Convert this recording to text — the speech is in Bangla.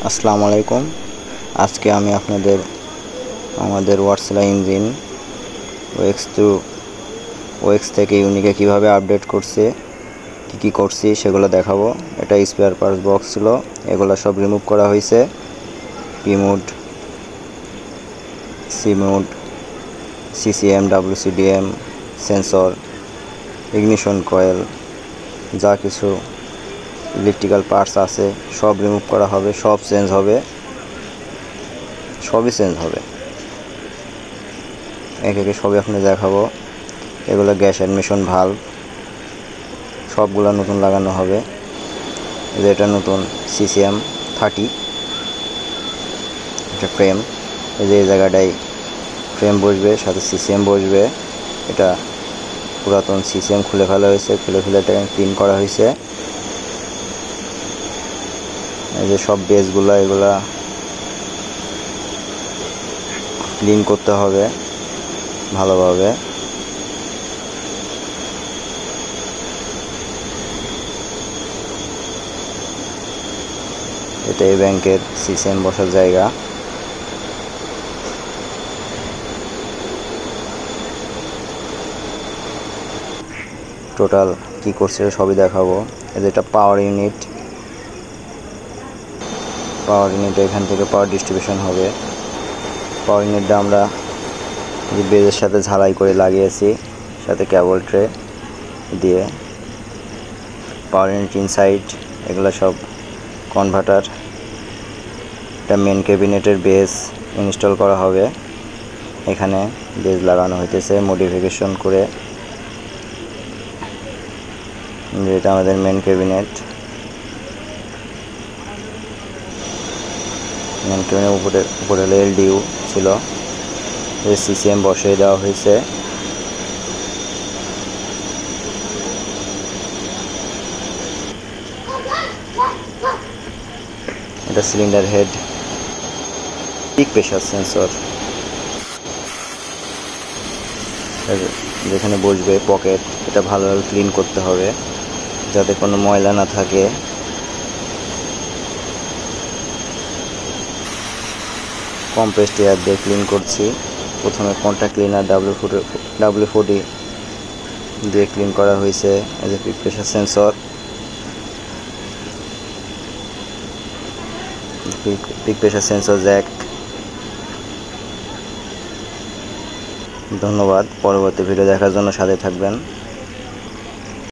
আসসালামু আলাইকুম। আজকে আমি আপনাদের আমাদের ওয়াটসলা ইঞ্জিন ওএক্স থেকে ইউনিকে কিভাবে আপডেট করছে, কি করছি সেগুলো দেখাবো। এটা স্পেয়ার পার্টস বক্স ছিল, এগুলো সব রিমুভ করা হয়েছে। পিমুড, সিমুড, সিসিএম, ডাব্লিউসিডিএম, সেন্সর, ইগনিশন কয়েল, যা কিছু ইলেকট্রিক্যাল পার্টস আছে সব রিমুভ করা হবে, সব চেঞ্জ হবে, সবই চেঞ্জ হবে। একে একে সবই আপনি দেখাবো। এগুলো গ্যাস অ্যাডমিশন ভালভ, সবগুলো নতুন লাগানো হবে। এটা নতুন সিসিএম 30, এটা ফ্রেম। এই যে এই জায়গাটায় ফ্রেম বসবে, সাথে সিসিএম বসবে। এটা পুরাতন সিসিএম খুলে ফেলা হয়েছে, খুলে ফেলে এটা ক্লিন করা হয়েছে। এই যে সব বেসগুলো, এগুলা ক্লিন করতে হবে ভালোভাবে। এটা এই ব্যাংকের সিসিএম বসার জায়গা। টোটাল কি করছে সবই দেখাবো। এটা পাওয়ার ইউনিট, এখান থেকে পাওয়ার ডিস্ট্রিবিউশন হবে। পাওয়ার ইউনিটটা আমরা যে বেজের সাথে ঝালাই করে লাগিয়েছি, সাথে কেবল ট্রে দিয়ে। পাওয়ার ইউনিট ইনসাইড, এগুলো সব কনভার্টার। এটা মেন ক্যাবিনেটের বেস ইনস্টল করা হবে। এখানে বেস লাগানো হইতেছে মডিফিকেশন করে। এটা আমাদের মেন ক্যাবিনেট। উপরে হলো এলডিইউ ছিল, সিসিএম বসিয়ে দেওয়া হয়েছে। এটা cylinder head, peak pressure sensor, যেখানে বসবে পকেট। এটা ভালোভাবে ক্লিন করতে হবে যাতে কোনো ময়লা না থাকে। কম্প্রেসড এয়ার দিয়ে ক্লিন করছি। প্রথমে কন্ট্যাক্ট ক্লিনার W40 দিয়ে ক্লিন করা হয়েছে। এই যে peak pressure sensor, peak pressure sensor jack. ধন্যবাদ। পরবর্তী ভিডিও দেখার জন্য সাথে থাকবেন।